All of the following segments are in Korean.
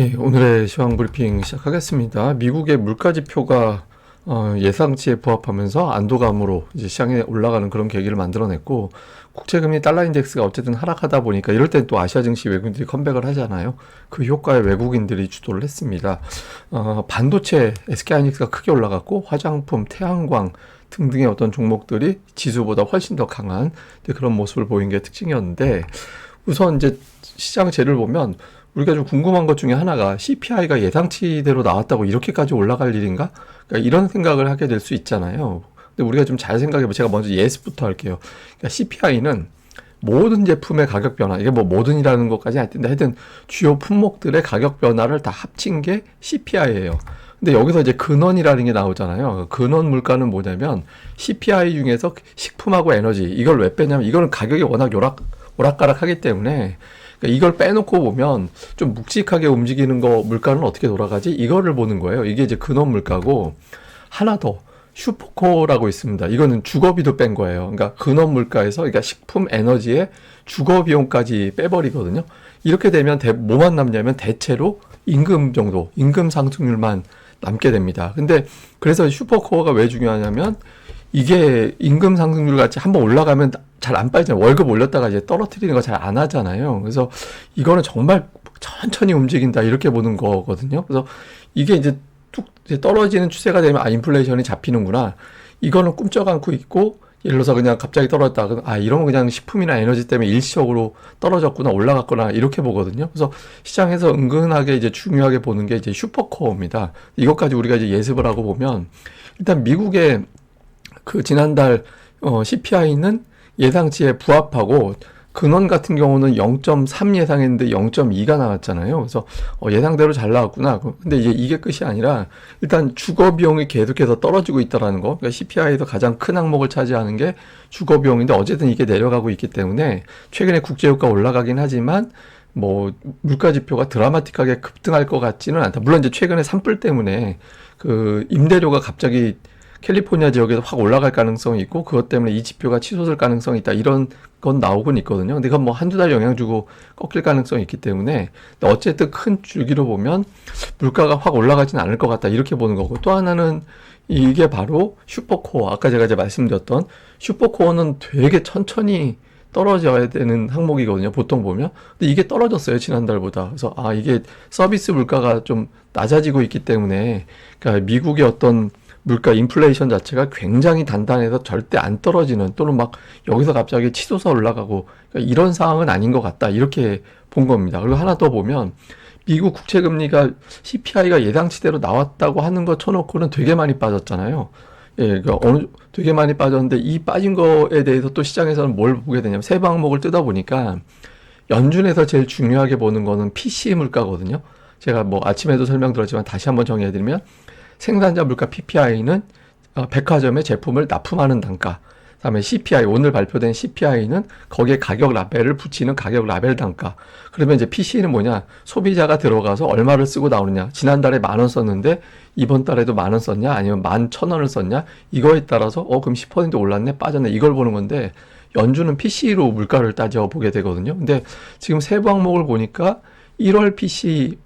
예, 오늘의 시황 브리핑 시작하겠습니다. 미국의 물가 지표가 예상치에 부합하면서 안도감으로 이제 시장에 올라가는 그런 계기를 만들어냈고, 국채금리 달러 인덱스가 어쨌든 하락하다 보니까 이럴 땐 또 아시아 증시 외국인들이 컴백을 하잖아요. 그 효과에 외국인들이 주도를 했습니다. 반도체 SK하이닉스가 크게 올라갔고, 화장품, 태양광 등등의 어떤 종목들이 지수보다 훨씬 더 강한 그런 모습을 보인 게 특징이었는데, 우선 이제 시장 재를 보면 우리가 좀 궁금한 것 중에 하나가 CPI가 예상치대로 나왔다고 이렇게까지 올라갈 일인가? 그러니까 이런 생각을 하게 될 수 있잖아요. 근데 우리가 좀 잘 생각해보면, 제가 먼저 예스부터 할게요. 그러니까 CPI는 모든 제품의 가격 변화, 이게 뭐 모든이라는 것까지 할 텐데 하여튼 주요 품목들의 가격 변화를 다 합친 게 CPI예요. 근데 여기서 이제 근원이라는 게 나오잖아요. 근원 물가는 뭐냐면 CPI 중에서 식품하고 에너지, 이걸 왜 빼냐면 이거는 가격이 워낙 오락가락하기 때문에, 그러니까 이걸 빼놓고 보면 좀 묵직하게 움직이는 거 물가는 어떻게 돌아가지? 이거를 보는 거예요. 이게 이제 근원 물가고, 하나 더 슈퍼코어라고 있습니다. 이거는 주거비도 뺀 거예요. 그러니까 근원 물가에서, 그러니까 식품, 에너지에 주거 비용까지 빼버리거든요. 이렇게 되면 뭐만 남냐면 대체로 임금 정도, 임금 상승률만 남게 됩니다. 근데 그래서 슈퍼코어가 왜 중요하냐면, 이게 임금 상승률 같이 한번 올라가면 잘 안 빠지잖아요. 월급 올렸다가 이제 떨어뜨리는 거 잘 안 하잖아요. 그래서 이거는 정말 천천히 움직인다, 이렇게 보는 거거든요. 그래서 이게 이제 툭 이제 떨어지는 추세가 되면, 인플레이션이 잡히는구나, 이거는 꿈쩍 않고 있고, 예를 들어서 그냥 갑자기 떨어졌다, 이러면 그냥 식품이나 에너지 때문에 일시적으로 떨어졌구나, 올라갔구나, 이렇게 보거든요. 그래서 시장에서 은근하게 이제 중요하게 보는 게 이제 슈퍼코어입니다. 이것까지 우리가 이제 예습을 하고 보면, 일단 미국의 그 지난달 CPI는 예상치에 부합하고, 근원 같은 경우는 0.3 예상했는데 0.2가 나왔잖아요. 그래서 예상대로 잘 나왔구나. 근데 이게 끝이 아니라 일단 주거 비용이 계속해서 떨어지고 있다라는 거. 그러니까 CPI에서 가장 큰 항목을 차지하는 게 주거 비용인데, 어쨌든 이게 내려가고 있기 때문에 최근에 국제유가 올라가긴 하지만 뭐 물가 지표가 드라마틱하게 급등할 것 같지는 않다. 물론 이제 최근에 산불 때문에 그 임대료가 갑자기 캘리포니아 지역에서 확 올라갈 가능성이 있고, 그것 때문에 이 지표가 치솟을 가능성이 있다, 이런 건 나오곤 있거든요. 근데 그건 뭐 한두 달 영향 주고 꺾일 가능성이 있기 때문에, 어쨌든 큰 주기로 보면 물가가 확 올라가진 않을 것 같다, 이렇게 보는 거고, 또 하나는 이게 바로 슈퍼코어, 아까 제가 이제 말씀드렸던 슈퍼코어는 되게 천천히 떨어져야 되는 항목이거든요, 보통 보면. 근데 이게 떨어졌어요, 지난달보다. 그래서 이게 서비스 물가가 좀 낮아지고 있기 때문에, 그러니까 미국의 어떤 물가 인플레이션 자체가 굉장히 단단해서 절대 안 떨어지는, 또는 막 여기서 갑자기 치솟아 올라가고, 그러니까 이런 상황은 아닌 것 같다, 이렇게 본 겁니다. 그리고 하나 더 보면, 미국 국채금리가 CPI가 예상치대로 나왔다고 하는 거 쳐놓고는 되게 많이 빠졌잖아요. 예, 그러니까 되게 많이 빠졌는데, 이 빠진 거에 대해서 또 시장에서는 뭘 보게 되냐면, 세 항목을 뜯어보니까 연준에서 제일 중요하게 보는 거는 PC 물가거든요. 제가 뭐 아침에도 설명드렸지만 다시 한번 정리해드리면, 생산자 물가 PPI는 백화점에 제품을 납품하는 단가, 그다음에 CPI, 오늘 발표된 CPI는 거기에 가격 라벨을 붙이는 가격 라벨 단가. 그러면 이제 PC는 뭐냐, 소비자가 들어가서 얼마를 쓰고 나오느냐, 지난달에 10,000원 썼는데 이번 달에도 10,000원 썼냐, 아니면 11,000원을 썼냐, 이거에 따라서 그럼 10% 올랐네, 빠졌네, 이걸 보는 건데, 연준은 PC로 물가를 따져보게 되거든요. 근데 지금 세부 항목을 보니까 1월 PC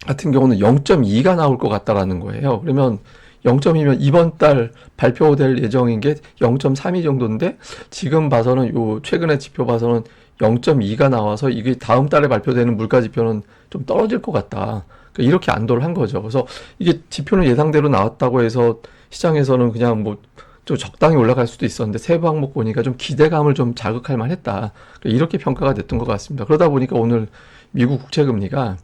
같은 경우는 0.2가 나올 것 같다라는 거예요. 그러면 0.2면 이번 달 발표될 예정인 게 0.32 정도인데, 지금 봐서는 요 최근의 지표 봐서는 0.2가 나와서 이게 다음 달에 발표되는 물가 지표는 좀 떨어질 것 같다, 그러니까 이렇게 안도를 한 거죠. 그래서 이게 지표는 예상대로 나왔다고 해서 시장에서는 그냥 뭐 좀 적당히 올라갈 수도 있었는데, 세부 항목 보니까 좀 기대감을 좀 자극할 만했다, 그러니까 이렇게 평가가 됐던 것 같습니다. 그러다 보니까 오늘 미국 국채금리가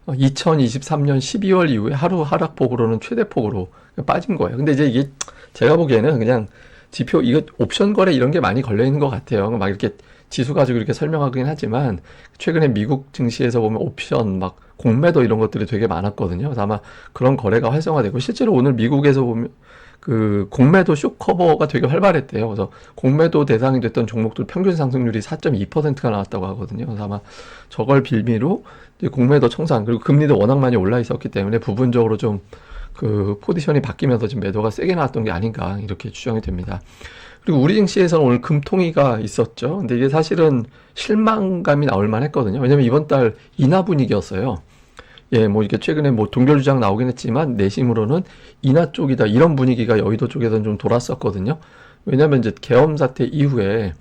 2023년 12월 이후에 하루 하락폭으로는 최대폭으로 빠진 거예요. 근데 이제 이게 제가 보기에는 그냥 지표, 이거 옵션 거래 이런 게 많이 걸려 있는 것 같아요. 막 이렇게 지수 가지고 이렇게 설명하긴 하지만, 최근에 미국 증시에서 보면 옵션, 막 공매도 이런 것들이 되게 많았거든요. 그래서 아마 그런 거래가 활성화되고, 실제로 오늘 미국에서 보면 그 공매도 쇼 커버가 되게 활발했대요. 그래서 공매도 대상이 됐던 종목들 평균 상승률이 4.2%가 나왔다고 하거든요. 그래서 아마 저걸 빌미로 이제 공매도 청산, 그리고 금리도 워낙 많이 올라 있었기 때문에 부분적으로 좀 그 포지션이 바뀌면서 지금 매도가 세게 나왔던 게 아닌가, 이렇게 추정이 됩니다. 그리고 우리 증시에서는 오늘 금통위가 있었죠. 근데 이게 사실은 실망감이 나올 만했거든요. 왜냐면 이번 달 인하 분위기였어요. 예, 뭐 이게 최근에 뭐 동결 주장 나오긴 했지만 내심으로는 인하 쪽이다 이런 분위기가 여의도 쪽에서는 좀 돌았었거든요. 왜냐하면 이제 계엄 사태 이후에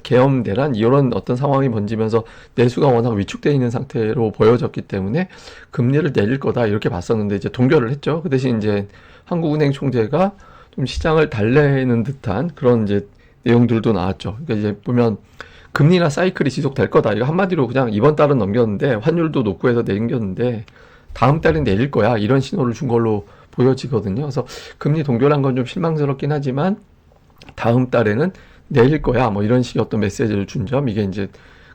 계엄 내란 이런 어떤 상황이 번지면서 내수가 워낙 위축되어 있는 상태로 보여졌기 때문에 금리를 내릴 거다 이렇게 봤었는데 이제 동결을 했죠. 그 대신 이제 한국은행 총재가 좀 시장을 달래는 듯한 그런 이제 내용들도 나왔죠. 그러니까 이제 보면 금리나 사이클이 지속될 거다. 이거 한마디로 그냥 이번 달은 넘겼는데 환율도 높고 해서 넘겼는데 다음 달은 내릴 거야. 이런 신호를 준 걸로 보여지거든요. 그래서 금리 동결한 건 좀 실망스럽긴 하지만 다음 달에는 내릴 거야. 뭐 이런 식의 어떤 메시지를 준 점. 이게 이제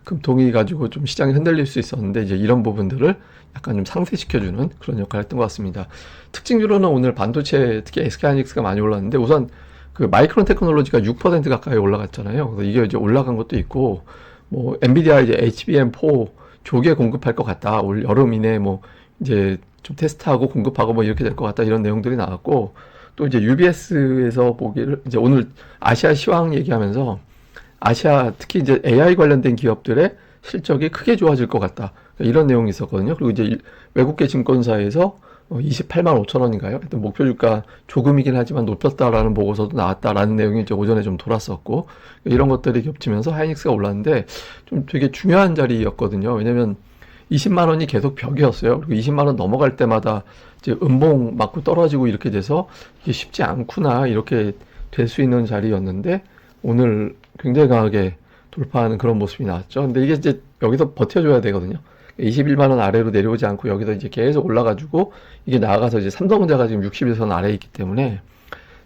금통위 가지고 좀 시장이 흔들릴 수 있었는데 이제 이런 부분들을 약간 좀 상쇄시켜주는 그런 역할을 했던 것 같습니다. 특징주로는 오늘 반도체 특히 SK하이닉스가 많이 올랐는데 우선 그 마이크론 테크놀로지가 6% 가까이 올라갔잖아요. 그래서 이게 이제 올라간 것도 있고 뭐 엔비디아 이제 HBM4 조기에 공급할 것 같다. 올 여름 이내에 뭐 이제 좀 테스트하고 공급하고 뭐 이렇게 될 것 같다. 이런 내용들이 나왔고 또 이제 UBS에서 보기를 이제 오늘 아시아 시황 얘기하면서 아시아 특히 이제 AI 관련된 기업들의 실적이 크게 좋아질 것 같다. 이런 내용이 있었거든요. 그리고 이제 외국계 증권사에서 28만 5천 원인가요? 하여튼 목표 주가 조금이긴 하지만 높였다라는 보고서도 나왔다라는 내용이 이제 오전에 좀 돌았었고 이런 것들이 겹치면서 하이닉스가 올랐는데 좀 되게 중요한 자리였거든요. 왜냐면 20만 원이 계속 벽이었어요. 그리고 20만 원 넘어갈 때마다 이제 음봉 맞고 떨어지고 이렇게 돼서 이게 쉽지 않구나 이렇게 될 수 있는 자리였는데 오늘 굉장히 강하게 돌파하는 그런 모습이 나왔죠. 근데 이게 이제 여기서 버텨줘야 되거든요. 21만 원 아래로 내려오지 않고 여기서 이제 계속 올라가지고 이게 나아가서 이제 삼성전자가 지금 60일선 아래에 있기 때문에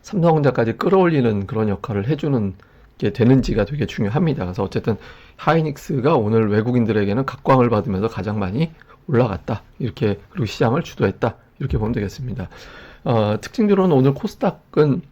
삼성전자까지 끌어올리는 그런 역할을 해주는 게 되는지가 되게 중요합니다. 그래서 어쨌든 하이닉스가 오늘 외국인들에게는 각광을 받으면서 가장 많이 올라갔다. 이렇게 그리고 시장을 주도했다. 이렇게 보면 되겠습니다. 특징적으로는 오늘 코스닥은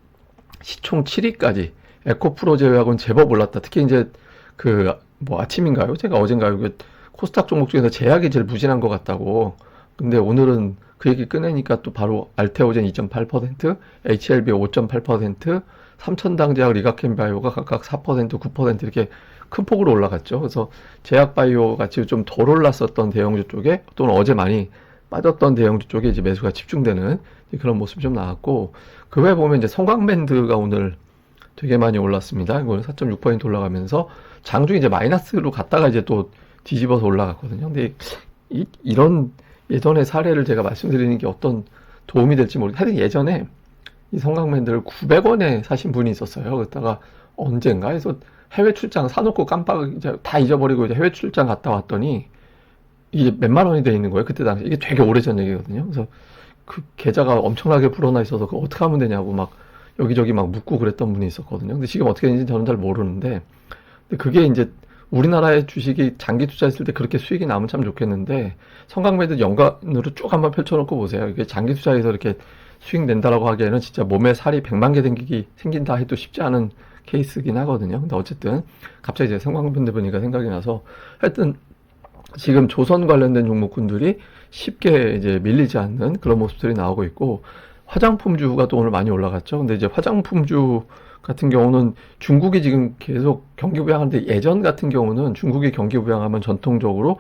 시총 7위까지 에코프로 제외하고는 제법 올랐다. 특히 이제 그 뭐 아침인가요? 제가 어젠가요? 그 코스닥 종목 중에서 제약이 제일 부진한 것 같다고. 근데 오늘은 그 얘기 꺼내니까 또 바로 알테오젠 2.8%, HLB 5.8%, 삼천당제약, 리가켄바이오가 각각 4%, 9% 이렇게 큰 폭으로 올라갔죠. 그래서 제약바이오 같이 좀 덜 올랐었던 대형주 쪽에 또는 어제 많이 빠졌던 대형주 쪽에 이제 매수가 집중되는 그런 모습이 좀 나왔고 그 외에 보면 이제 성광밴드가 오늘 되게 많이 올랐습니다. 이걸 4.6% 올라가면서 장중에 이제 마이너스로 갔다가 이제 또 뒤집어서 올라갔거든요. 근데 이런 예전의 사례를 제가 말씀드리는 게 어떤 도움이 될지 모르겠어요. 하여튼 예전에 이 성광밴드를 900원에 사신 분이 있었어요. 그러다가 언젠가 해서 해외 출장 사놓고 깜빡 이제 다 잊어버리고 이제 해외 출장 갔다 왔더니 이게 몇만 원이 돼 있는 거예요. 그때 당시 이게 되게 오래전 얘기거든요. 그래서 그 계좌가 엄청나게 불어나 있어서 그거 어떻게 하면 되냐고 막 여기저기 막 묻고 그랬던 분이 있었거든요. 근데 지금 어떻게 되는지 저는 잘 모르는데 근데 그게 이제 우리나라의 주식이 장기 투자했을 때 그렇게 수익이 나면 참 좋겠는데 성광밴드 연간으로 쭉 한번 펼쳐놓고 보세요. 이게 장기 투자해서 이렇게 수익 낸다라고 하기에는 진짜 몸에 살이 100만 개 생긴다 해도 쉽지 않은 케이스긴 하거든요. 근데 어쨌든 갑자기 이제 성광밴드 보니까 생각이 나서 하여튼 지금 조선 관련된 종목군들이 쉽게 이제 밀리지 않는 그런 모습들이 나오고 있고 화장품주가 또 오늘 많이 올라갔죠. 근데 이제 화장품주 같은 경우는 중국이 지금 계속 경기 부양하는데 예전 같은 경우는 중국이 경기 부양하면 전통적으로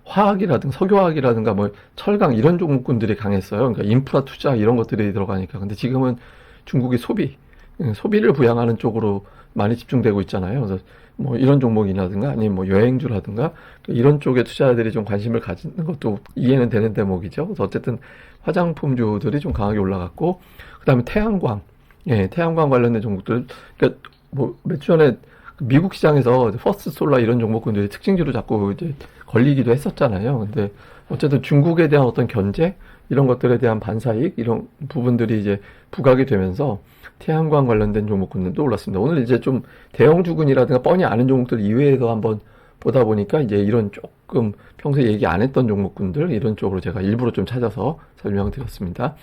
화학이라든가 석유화학이라든가 뭐 철강 이런 종목군들이 강했어요. 그러니까 인프라 투자 이런 것들이 들어가니까. 근데 지금은 중국이 소비를 부양하는 쪽으로 많이 집중되고 있잖아요. 그래서 뭐 이런 종목이라든가 아니면 뭐 여행주라든가 이런 쪽에 투자자들이 좀 관심을 가지는 것도 이해는 되는 대목이죠. 그래서 어쨌든 화장품주들이 좀 강하게 올라갔고 그다음에 태양광, 예, 태양광 관련된 종목들. 그러니까 뭐 몇 주 전에 미국 시장에서 퍼스트 솔라 이런 종목군들이 특징주로 자꾸 이제 걸리기도 했었잖아요. 근데 어쨌든 중국에 대한 어떤 견제 이런 것들에 대한 반사이익 이런 부분들이 이제 부각이 되면서 태양광 관련된 종목군들도 올랐습니다. 오늘 이제 좀 대형주군이라든가 뻔히 아는 종목들 이외에서 한번 보다 보니까 이제 이런 조금 평소에 얘기 안 했던 종목군들 이런 쪽으로 제가 일부러 좀 찾아서 설명을 드렸습니다.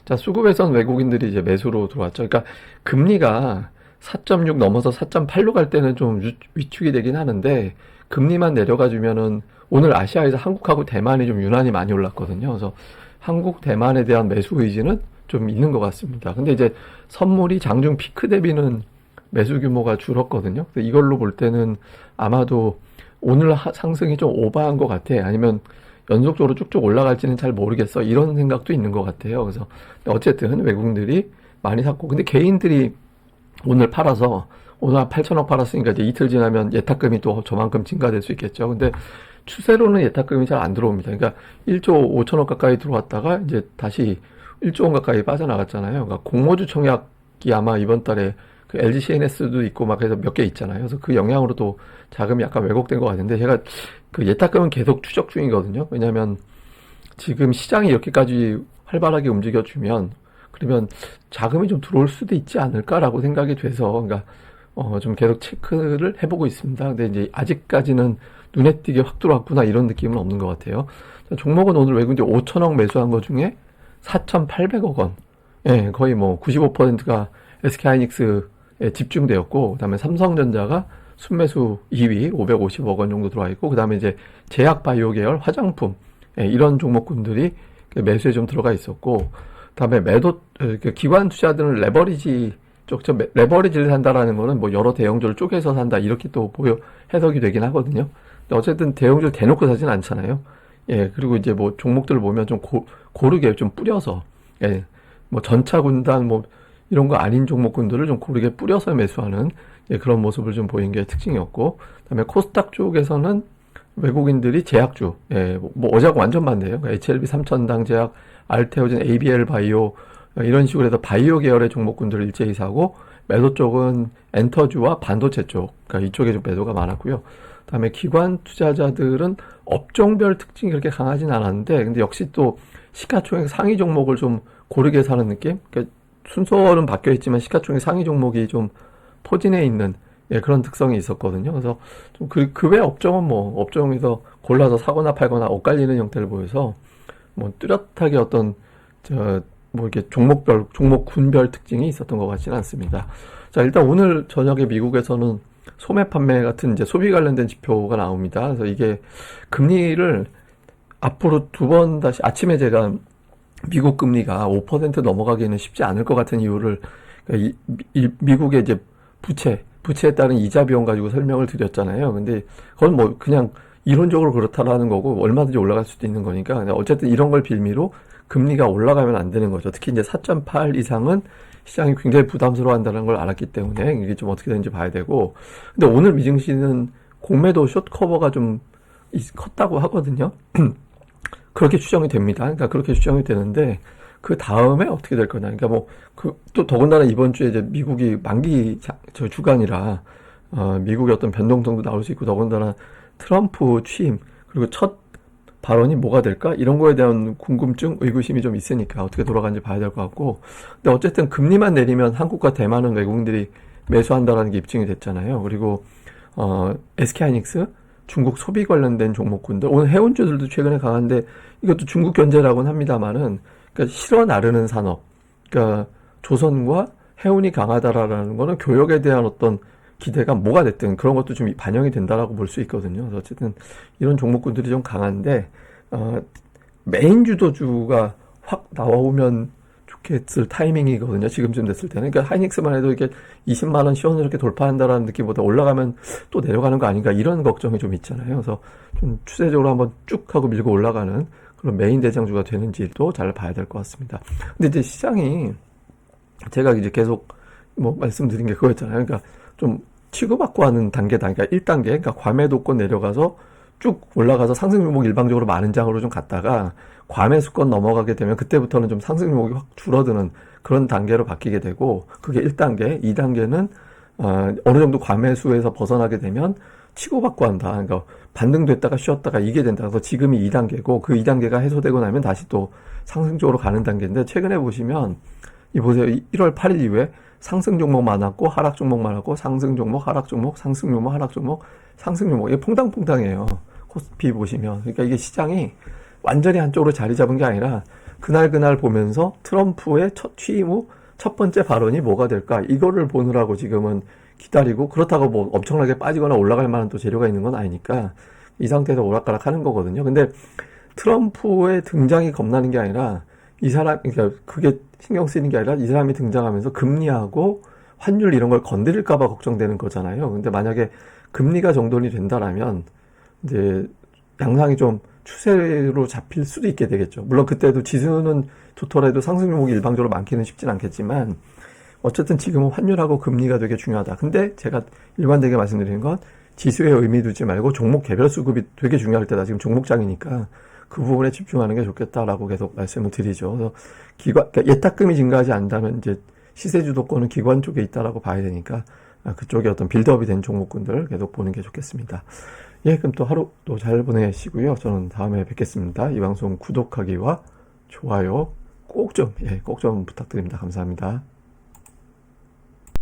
자, 수급에선 외국인들이 이제 매수로 들어왔죠. 그러니까 금리가 4.6 넘어서 4.8로 갈 때는 좀 위축이 되긴 하는데 금리만 내려가 주면은 오늘 아시아에서 한국하고 대만이 좀 유난히 많이 올랐거든요. 그래서 한국, 대만에 대한 매수 의지는 좀 있는 것 같습니다. 근데 이제 선물이 장중 피크 대비는 매수 규모가 줄었거든요. 이걸로 볼 때는 아마도 오늘 상승이 좀 오버한 것 같아. 아니면 연속적으로 쭉쭉 올라갈지는 잘 모르겠어. 이런 생각도 있는 것 같아요. 그래서 어쨌든 외국인들이 많이 샀고, 근데 개인들이 오늘 팔아서 오늘 한 8천억 팔았으니까 이제 이틀 지나면 예탁금이 또 저만큼 증가될 수 있겠죠. 근데 추세로는 예탁금이 잘 안 들어옵니다. 그러니까 1조 5천억 가까이 들어왔다가 이제 다시 1조 원 가까이 빠져나갔잖아요. 그러니까 공모주 청약이 아마 이번 달에 그 LG CNS도 있고 막 해서 몇 개 있잖아요. 그래서 그 영향으로도 자금이 약간 왜곡된 것 같은데, 제가 그 예탁금은 계속 추적 중이거든요. 왜냐하면 지금 시장이 이렇게까지 활발하게 움직여주면 그러면 자금이 좀 들어올 수도 있지 않을까라고 생각이 돼서, 그러니까 좀 계속 체크를 해보고 있습니다. 근데 이제 아직까지는 눈에 띄게 확 들어왔구나 이런 느낌은 없는 것 같아요. 자, 종목은 오늘 외국인들 5천억 매수한 것 중에 4,800억 원, 예, 거의 뭐 95%가 SK하이닉스에 집중되었고, 그다음에 삼성전자가 순매수 2위 550억 원 정도 들어와 있고, 그다음에 이제 제약바이오 계열 화장품, 예, 이런 종목군들이 매수에 좀 들어가 있었고, 그다음에 기관 투자들은 레버리지 레버리지를 산다라는 거는 뭐 여러 대형주를 쪼개서 산다 이렇게 또 해석이 되긴 하거든요. 어쨌든 대형주를 대놓고 사진 않잖아요. 예, 그리고 이제 뭐 종목들을 보면 좀 고르게 좀 뿌려서, 예, 뭐 전차군단 뭐 이런 거 아닌 종목군들을 좀 고르게 뿌려서 매수하는, 예, 그런 모습을 좀 보인 게 특징이었고, 그다음에 코스닥 쪽에서는 외국인들이 제약주, 예, 뭐 어제하고 완전 반대예요. 그러니까 HLB 3000당 제약, 알테오젠, ABL 바이오, 이런 식으로 해서 바이오 계열의 종목군들을 일제히 사고, 매도 쪽은 엔터주와 반도체 쪽, 그러니까 이쪽에 좀 매도가 많았고요. 그다음에 기관 투자자들은 업종별 특징이 그렇게 강하진 않았는데, 근데 역시 또 시가총액 상위 종목을 좀 고르게 사는 느낌? 그러니까 순서는 바뀌어 있지만 시가총액 상위 종목이 좀 포진해 있는, 예, 그런 특성이 있었거든요. 그래서 좀 그 외 업종은 뭐 업종에서 골라서 사거나 팔거나 엇갈리는 형태를 보여서 뭐 뚜렷하게 어떤 뭐 이렇게 종목군별 특징이 있었던 것 같지는 않습니다. 자, 일단 오늘 저녁에 미국에서는 소매 판매 같은 이제 소비 관련된 지표가 나옵니다. 그래서 이게 금리를 앞으로 두 번 다시, 아침에 제가 미국 금리가 5% 넘어가기는 쉽지 않을 것 같은 이유를, 그러니까 미국의 이제 부채에 따른 이자 비용 가지고 설명을 드렸잖아요. 근데 그건 뭐 그냥 이론적으로 그렇다라는 거고 얼마든지 올라갈 수도 있는 거니까, 어쨌든 이런 걸 빌미로 금리가 올라가면 안 되는 거죠. 특히 이제 4.8 이상은 시장이 굉장히 부담스러워 한다는 걸 알았기 때문에 이게 좀 어떻게 되는지 봐야 되고, 근데 오늘 미증시는 공매도 숏 커버가 좀 컸다고 하거든요. 그렇게 추정이 됩니다. 그러니까 그렇게 추정이 되는데, 그 다음에 어떻게 될 거냐. 그러니까 뭐, 또 더군다나 이번 주에 이제 미국이 주간이라, 미국의 어떤 변동성도 나올 수 있고, 더군다나 트럼프 취임, 그리고 첫 발언이 뭐가 될까? 이런 거에 대한 궁금증, 의구심이 좀 있으니까 어떻게 돌아가는지 봐야 될 것 같고, 근데 어쨌든 금리만 내리면 한국과 대만은 외국인들이 매수한다라는 게 입증이 됐잖아요. 그리고 SK하이닉스, 중국 소비 관련된 종목군들, 오늘 해운주들도 최근에 강한데 이것도 중국 견제라고는 합니다만은, 그러니까 실어 나르는 산업, 그러니까 조선과 해운이 강하다라는 거는 교역에 대한 어떤 기대가 뭐가 됐든 그런 것도 좀 반영이 된다라고 볼 수 있거든요. 그래서 어쨌든 이런 종목군들이 좀 강한데, 메인 주도주가 확 나오면 좋겠을 타이밍이거든요. 지금쯤 됐을 때는. 그러니까 하이닉스만 해도 이렇게 20만 원 시원하게 돌파한다라는 느낌보다 올라가면 또 내려가는 거 아닌가 이런 걱정이 좀 있잖아요. 그래서 좀 추세적으로 한번 쭉 하고 밀고 올라가는 그런 메인 대장주가 되는지도 잘 봐야 될 것 같습니다. 근데 이제 시장이 제가 이제 계속 뭐 말씀드린 게 그거였잖아요. 그러니까 좀 치고받고 하는 단계다. 그러니까 1단계, 그러니까 과매도권 내려가서 쭉 올라가서 상승 종목 일방적으로 많은 장으로 좀 갔다가 과매수권 넘어가게 되면 그때부터는 좀 상승 종목이 확 줄어드는 그런 단계로 바뀌게 되고, 그게 1단계, 2단계는 어느 정도 과매수에서 벗어나게 되면 치고받고 한다. 그러니까 반등됐다가 쉬었다가 이게 된다. 그래서 지금이 2단계고 그 2단계가 해소되고 나면 다시 또 상승 쪽으로 가는 단계인데, 최근에 보시면 이 보세요. 1월 8일 이후에 상승 종목 많았고 하락 종목 많았고 상승 종목 하락 종목 상승 종목 하락 종목 상승 종목, 이게 퐁당퐁당해요. 코스피 보시면. 그러니까 이게 시장이 완전히 한쪽으로 자리 잡은 게 아니라 그날 보면서 트럼프의 취임 후 첫 번째 발언이 뭐가 될까 이거를 보느라고 지금은 기다리고, 그렇다고 뭐 엄청나게 빠지거나 올라갈 만한 또 재료가 있는 건 아니니까 이 상태에서 오락가락 하는 거거든요. 근데 트럼프의 등장이 겁나는 게 아니라 그러니까 그게 신경 쓰이는 게 아니라 이 사람이 등장하면서 금리하고 환율 이런 걸 건드릴까봐 걱정되는 거잖아요. 근데 만약에 금리가 정돈이 된다라면 이제 양상이 좀 추세로 잡힐 수도 있게 되겠죠. 물론 그때도 지수는 좋더라도 상승 종목이 일방적으로 많기는 쉽진 않겠지만 어쨌든 지금은 환율하고 금리가 되게 중요하다. 근데 제가 일관되게 말씀드리는 건 지수에 의미 두지 말고 종목 개별 수급이 되게 중요할 때다. 지금 종목장이니까 그 부분에 집중하는 게 좋겠다라고 계속 말씀을 드리죠. 그래서 그러니까 예탁금이 증가하지 않는다면 이제 시세 주도권은 기관 쪽에 있다라고 봐야 되니까 그쪽에 어떤 빌드업이 된 종목군들 계속 보는 게 좋겠습니다. 예, 그럼 또 하루 또 잘 보내시고요. 저는 다음에 뵙겠습니다. 이 방송 구독하기와 좋아요 꼭 좀 부탁드립니다. 감사합니다.